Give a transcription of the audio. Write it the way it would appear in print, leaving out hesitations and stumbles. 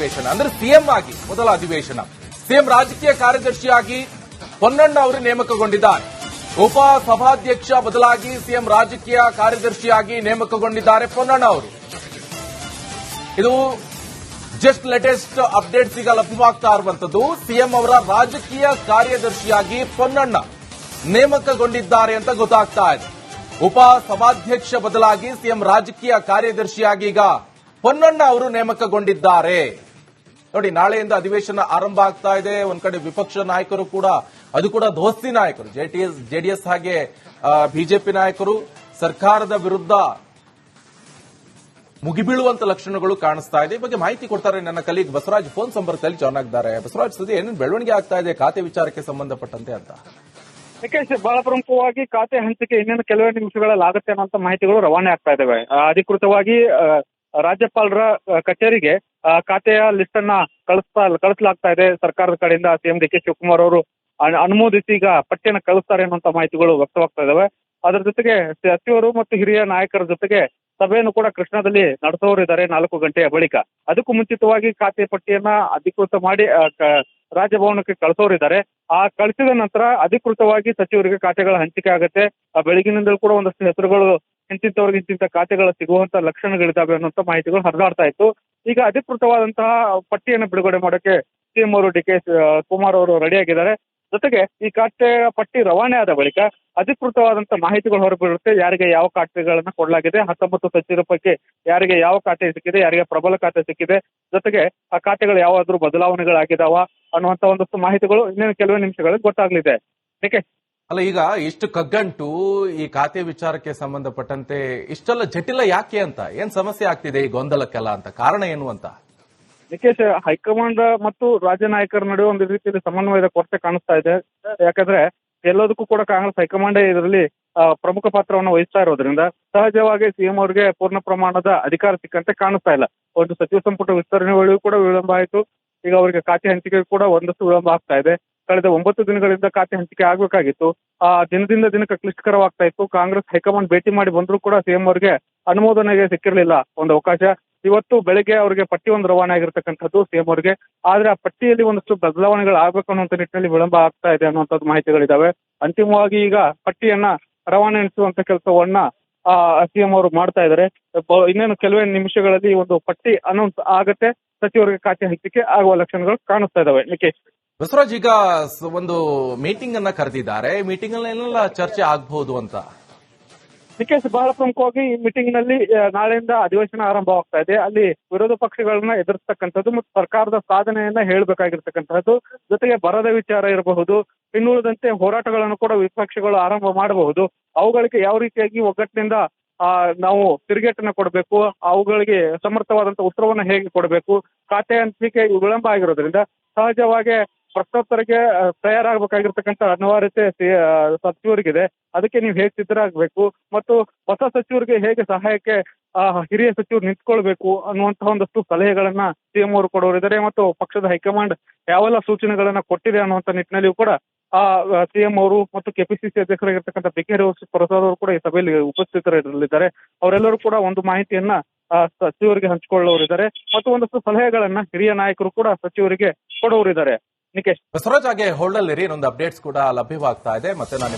ಅಧಿವೇಶನ ಅಂದ್ರೆ ಸಿಎಂ ಆಗಿ ಮೊದಲ ಅಧಿವೇಶನ. ಸಿಎಂ ರಾಜಕೀಯ ಕಾರ್ಯದರ್ಶಿಯಾಗಿ ಪೊನ್ನಣ್ಣ ಅವರು ನೇಮಕಗೊಂಡಿದ್ದಾರೆ. ಉಪ ಸಭಾಧ್ಯಕ್ಷ ಬದಲಾಗಿ ಸಿಎಂ ರಾಜಕೀಯ ಕಾರ್ಯದರ್ಶಿಯಾಗಿ ನೇಮಕಗೊಂಡಿದ್ದಾರೆ ಪೊನ್ನಣ್ಣ ಅವರು. ಇದು ಜಸ್ಟ್ ಲೇಟೆಸ್ಟ್ ಅಪ್ಡೇಟ್ಸ್ ಈಗ ಲಭ್ಯವಾಗ್ತಾ ಇರುವಂತದ್ದು. ಸಿಎಂ ಅವರ ರಾಜಕೀಯ ಕಾರ್ಯದರ್ಶಿಯಾಗಿ ಪೊನ್ನಣ್ಣ ನೇಮಕಗೊಂಡಿದ್ದಾರೆ ಅಂತ ಗೊತ್ತಾಗ್ತಾ ಇದೆ. ಉಪ ಸಭಾಧ್ಯಕ್ಷ ಬದಲಾಗಿ ಸಿಎಂ ರಾಜಕೀಯ ಕಾರ್ಯದರ್ಶಿಯಾಗಿ ಈಗ ಪೊನ್ನಣ್ಣ ಅವರು ನೇಮಕಗೊಂಡಿದ್ದಾರೆ. ನೋಡಿ, ನಾಳೆಯಿಂದ ಅಧಿವೇಶನ ಆರಂಭ ಆಗ್ತಾ ಇದೆ. ಒಂದ್ ಕಡೆ ವಿಪಕ್ಷ ನಾಯಕರು ಕೂಡ, ಅದು ಕೂಡ ದೋಸ್ತಿ ನಾಯಕರು, ಜೆಡಿಎಸ್ ಹಾಗೆ ಬಿಜೆಪಿ ನಾಯಕರು ಸರ್ಕಾರದ ವಿರುದ್ಧ ಮುಗಿಬೀಳುವಂತ ಲಕ್ಷಣಗಳು ಕಾಣಿಸ್ತಾ ಇದೆ. ಈ ಬಗ್ಗೆ ಮಾಹಿತಿ ಕೊಡ್ತಾರೆ ನನ್ನ ಕಲೀಗ್ ಬಸವರಾಜ್ ಫೋನ್ ಸಂಪರ್ಕದಲ್ಲಿ ಜಾಯ್ನ್ ಆಗಿದ್ದಾರೆ. ಬಸವರಾಜ್, ಸದ್ಯ ಏನೇನು ಬೆಳವಣಿಗೆ ಆಗ್ತಾ ಇದೆ ಖಾತೆ ವಿಚಾರಕ್ಕೆ ಸಂಬಂಧಪಟ್ಟಂತೆ ಅಂತ? ನಿಕೇಶ್, ಬಹಳ ಪ್ರಮುಖವಾಗಿ ಖಾತೆ ಹಂಚಿಕೆ ಇನ್ನೇನು ಕೆಲವೇ ನಿಮಿಷಗಳಲ್ಲಿ ಆಗುತ್ತೆ ಅನ್ನೋ ಮಾಹಿತಿಗಳು ರವಾನೆ ಆಗ್ತಾ ಇದಾವೆ. ಅಧಿಕೃತವಾಗಿ ರಾಜ್ಯಪಾಲರ ಕಚೇರಿಗೆ ಖಾತೆಯ ಲಿಸ್ಟ್ ಅನ್ನ ಕಳಿಸಲಾಗ್ತಾ ಇದೆ ಸರ್ಕಾರದ ಕಡೆಯಿಂದ. ಸಿಎಂ ಡಿ ಕೆ ಶಿವಕುಮಾರ್ ಅವರು ಅನುಮೋದಿಸಿ ಈಗ ಪಟ್ಟಿಯನ್ನು ಕಳಿಸ್ತಾರೆ ಅನ್ನುವಂತ ಮಾಹಿತಿಗಳು ವ್ಯಕ್ತವಾಗ್ತಾ ಇದಾವೆ. ಅದರ ಜೊತೆಗೆ ಸಚಿವರು ಮತ್ತು ಹಿರಿಯ ನಾಯಕರ ಜೊತೆಗೆ ಸಭೆಯನ್ನು ಕೂಡ ಕೃಷ್ಣಾದಲ್ಲಿ ನಡೆಸೋರಿದ್ದಾರೆ 4 ಗಂಟೆಯ ಬಳಿಕ. ಅದಕ್ಕೂ ಮುಂಚಿತವಾಗಿ ಖಾತೆ ಪಟ್ಟಿಯನ್ನ ಅಧಿಕೃತ ಮಾಡಿ ರಾಜಭವನಕ್ಕೆ ಕಳಿಸೋರಿದ್ದಾರೆ. ಆ ಕಳಿಸಿದ ನಂತರ ಅಧಿಕೃತವಾಗಿ ಸಚಿವರಿಗೆ ಖಾತೆಗಳ ಹಂಚಿಕೆ ಆಗುತ್ತೆ. ಬೆಳಗಿನಿಂದಲೂ ಕೂಡ ಒಂದಷ್ಟು ಹೆಸರುಗಳು ಇಂತಿಂತವ್ರಿಗೆ ಇಂತಿಂತ ಖಾತೆಗಳು ಸಿಗುವಂತ ಲಕ್ಷಣಗಳಿದ್ದಾವೆ ಅನ್ನುವಂತ ಮಾಹಿತಿಗಳು ಹರಿದಾಡ್ತಾ ಇತ್ತು. ಈಗ ಅಧಿಕೃತವಾದಂತಹ ಪಟ್ಟಿಯನ್ನು ಬಿಡುಗಡೆ ಮಾಡೋಕೆ ಸಿಎಂ ಅವರು ಡಿ ಕೆ ಶಿವಕುಮಾರ್ ಅವರು ರೆಡಿಯಾಗಿದ್ದಾರೆ. ಜೊತೆಗೆ ಈ ಖಾತೆ ಪಟ್ಟಿ ರವಾನೆ ಆದ ಬಳಿಕ ಅಧಿಕೃತವಾದಂತಹ ಮಾಹಿತಿಗಳು ಹೊರಬೀಳುತ್ತೆ. ಯಾರಿಗೆ ಯಾವ ಖಾತೆಗಳನ್ನ ಕೊಡಲಾಗಿದೆ, 19 ಸಚಿವರ ಪೈಕಿ ಯಾರಿಗೆ ಯಾವ ಖಾತೆ ಸಿಕ್ಕಿದೆ, ಯಾರಿಗೆ ಪ್ರಬಲ ಖಾತೆ ಸಿಕ್ಕಿದೆ, ಜೊತೆಗೆ ಆ ಖಾತೆಗಳು ಯಾವಾದ್ರೂ ಬದಲಾವಣೆಗಳಾಗಿದಾವ ಅನ್ನುವಂತ ಒಂದಷ್ಟು ಮಾಹಿತಿಗಳು ಇನ್ನೇನು ಕೆಲವೇ ನಿಮಿಷಗಳಲ್ಲಿ ಗೊತ್ತಾಗಲಿದೆ. ಏಕೆ ಅಲ್ಲ, ಈಗ ಇಷ್ಟು ಕಗ್ಗಂಟು ಈ ಖಾತೆ ವಿಚಾರಕ್ಕೆ ಸಂಬಂಧಪಟ್ಟಂತೆ ಇಷ್ಟೆಲ್ಲ ಜಟಿಲ ಯಾಕೆ ಅಂತ, ಏನ್ ಸಮಸ್ಯೆ ಆಗ್ತಿದೆ ಈ ಗೊಂದಲಕ್ಕೆಲ್ಲ ಅಂತ? ಕಾರಣ ಏನು ಅಂತ? ನಿಕೇಶ್, ಹೈಕಮಾಂಡ್ ಮತ್ತು ರಾಜ್ಯ ನಾಯಕರ ನಡುವೆ ಒಂದು ರೀತಿಯಲ್ಲಿ ಸಮನ್ವಯದ ಕೊರತೆ ಕಾಣಿಸ್ತಾ ಇದೆ. ಯಾಕಂದ್ರೆ ಎಲ್ಲದಕ್ಕೂ ಕೂಡ ಕಾಂಗ್ರೆಸ್ ಹೈಕಮಾಂಡೇ ಇದರಲ್ಲಿ ಪ್ರಮುಖ ಪಾತ್ರವನ್ನು ವಹಿಸ್ತಾ ಇರೋದ್ರಿಂದ ಸಹಜವಾಗಿ ಸಿಎಂ ಅವರಿಗೆ ಪೂರ್ಣ ಪ್ರಮಾಣದ ಅಧಿಕಾರ ಸಿಕ್ಕಂತೆ ಕಾಣಿಸ್ತಾ ಇಲ್ಲ. ಒಂದು ಸಚಿವ ಸಂಪುಟ ವಿಸ್ತರಣೆ ವೇಳೆಯೂ ಕೂಡ ವಿಳಂಬ ಆಯಿತು. ಈಗ ಅವರಿಗೆ ಖಾತೆ ಹಂಚಿಕೆ ಕೂಡ ಒಂದಷ್ಟು ವಿಳಂಬ ಆಗ್ತಾ ಇದೆ. ಕಳೆದ 9 ದಿನಗಳಿಂದ ಖಾತೆ ಹಂಚಿಕೆ ಆಗಬೇಕಾಗಿತ್ತು. ದಿನದಿಂದ ದಿನಕ್ಕೆ ಕ್ಲಿಷ್ಟಕರವಾಗ್ತಾ ಇತ್ತು. ಕಾಂಗ್ರೆಸ್ ಹೈಕಮಾಂಡ್ ಭೇಟಿ ಮಾಡಿ ಬಂದರೂ ಕೂಡ ಸಿಎಂ ಅವರಿಗೆ ಅನುಮೋದನೆಗೆ ಸಿಕ್ಕಿರಲಿಲ್ಲ ಒಂದು ಅವಕಾಶ. ಇವತ್ತು ಬೆಳಗ್ಗೆ ಅವರಿಗೆ ಪಟ್ಟಿ ಒಂದು ರವಾನೆ ಆಗಿರ್ತಕ್ಕಂಥದ್ದು ಸಿಎಂ ಅವರಿಗೆ. ಆದ್ರೆ ಆ ಪಟ್ಟಿಯಲ್ಲಿ ಒಂದಷ್ಟು ಬದಲಾವಣೆಗಳು ಆಗ್ಬೇಕು ಅನ್ನುವಂತ ನಿಟ್ಟಿನಲ್ಲಿ ವಿಳಂಬ ಆಗ್ತಾ ಇದೆ ಅನ್ನುವಂಥದ್ದು ಮಾಹಿತಿಗಳಿದಾವೆ. ಅಂತಿಮವಾಗಿ ಈಗ ಪಟ್ಟಿಯನ್ನ ರವಾನಿಸುವಂತ ಕೆಲಸವನ್ನ ಸಿಎಂ ಅವರು ಮಾಡ್ತಾ ಇದ್ದಾರೆ. ಇನ್ನೇನು ಕೆಲವೇ ನಿಮಿಷಗಳಲ್ಲಿ ಒಂದು ಪಟ್ಟಿ ಅನೌನ್ಸ್ ಆಗತ್ತೆ. ಸಚಿವರಿಗೆ ಖಾತೆ ಹಂಚಿಕೆ ಆಗುವ ಲಕ್ಷಣಗಳು ಕಾಣಿಸ್ತಾ ಇದಾವೆ. ನಿಕೇಶ್, ಬಸವರಾಜ್, ಈಗ ಒಂದು ಮೀಟಿಂಗ್ ಅನ್ನ ಕರೆದಿದ್ದಾರೆ. ಮೀಟಿಂಗ್ ಅಲ್ಲಿ ಏನೆಲ್ಲ ಚರ್ಚೆ ಆಗಬಹುದು ಅಂತ? ನಿಕೇಶ್, ಬಹಳ ಪ್ರಮುಖವಾಗಿ ಈ ಮೀಟಿಂಗ್ ನಲ್ಲಿ ನಾಳೆಯಿಂದ ಅಧಿವೇಶನ ಆರಂಭವಾಗ್ತಾ ಇದೆ. ಅಲ್ಲಿ ವಿರೋಧ ಪಕ್ಷಗಳನ್ನ ಎದುರಿಸ್ತಕ್ಕಂಥದ್ದು ಮತ್ತು ಸರ್ಕಾರದ ಸಾಧನೆಯನ್ನ ಹೇಳಬೇಕಾಗಿರ್ತಕ್ಕಂಥದ್ದು, ಜೊತೆಗೆ ಬರದ ವಿಚಾರ ಇರಬಹುದು, ಇನ್ನುಳಿದಂತೆ ಹೋರಾಟಗಳನ್ನು ಕೂಡ ವಿಪಕ್ಷಗಳು ಆರಂಭ ಮಾಡಬಹುದು. ಅವುಗಳಿಗೆ ಯಾವ ರೀತಿಯಾಗಿ ಒಗ್ಗಟ್ಟಿನಿಂದ ನಾವು ತಿರುಗೇಟನ್ನ ಕೊಡಬೇಕು, ಅವುಗಳಿಗೆ ಸಮರ್ಥವಾದಂತಹ ಉತ್ತರವನ್ನ ಹೇಗೆ ಕೊಡಬೇಕು, ಖಾತೆ ಹಂಚಿಕೆ ವಿಳಂಬ ಆಗಿರೋದ್ರಿಂದ ಸಹಜವಾಗಿ ಪ್ರಶ್ನೋತ್ತರಕ್ಕೆ ತಯಾರಾಗಬೇಕಾಗಿರ್ತಕ್ಕಂಥ ಅನಿವಾರ್ಯತೆ ಸಚಿವರಿಗಿದೆ. ಅದಕ್ಕೆ ನೀವು ಹೇಗೆ ಸಿದ್ಧರಾಗಬೇಕು ಮತ್ತು ಹೊಸ ಸಚಿವರಿಗೆ ಹೇಗೆ ಸಹಾಯಕ್ಕೆ ಹಿರಿಯ ಸಚಿವರು ನಿಂತ್ಕೊಳ್ಬೇಕು ಅನ್ನುವಂತಹ ಒಂದಷ್ಟು ಸಲಹೆಗಳನ್ನ ಸಿಎಂ ಅವರು ಕೊಡೋರಿದ್ದಾರೆ. ಮತ್ತು ಪಕ್ಷದ ಹೈಕಮಾಂಡ್ ಯಾವೆಲ್ಲ ಸೂಚನೆಗಳನ್ನ ಕೊಟ್ಟಿದೆ ಅನ್ನುವಂತ ನಿಟ್ಟಿನಲ್ಲಿಯೂ ಕೂಡ ಸಿಎಂ ಅವರು ಮತ್ತು ಕೆಪಿಸಿಸಿ ಅಧ್ಯಕ್ಷರಾಗಿರ್ತಕ್ಕಂಥ ಬಿ ಕೆ ಪ್ರಸಾದ್ ಅವರು ಕೂಡ ಈ ಸಭೆಯಲ್ಲಿ ಉಪಸ್ಥಿತರಿರಲಿದ್ದಾರೆ. ಅವರೆಲ್ಲರೂ ಕೂಡ ಒಂದು ಮಾಹಿತಿಯನ್ನ ಸಚಿವರಿಗೆ ಹಂಚಿಕೊಳ್ಳೋರಿದ್ದಾರೆ ಮತ್ತು ಒಂದಷ್ಟು ಸಲಹೆಗಳನ್ನ ಹಿರಿಯ ನಾಯಕರು ಕೂಡ ಸಚಿವರಿಗೆ ಕೊಡೋರಿದ್ದಾರೆ. ನಿಕೇಶ್, ಬಸವರಾಜ್, ಹಾಗೆ ಹೋಲ್ಡಲ್ಲಿರಿ, ಇನ್ನೊಂದು ಅಪ್ಡೇಟ್ಸ್ ಕೂಡ ಲಭ್ಯವಾಗ್ತಾ ಇದೆ. ಮತ್ತೆ ನಾನು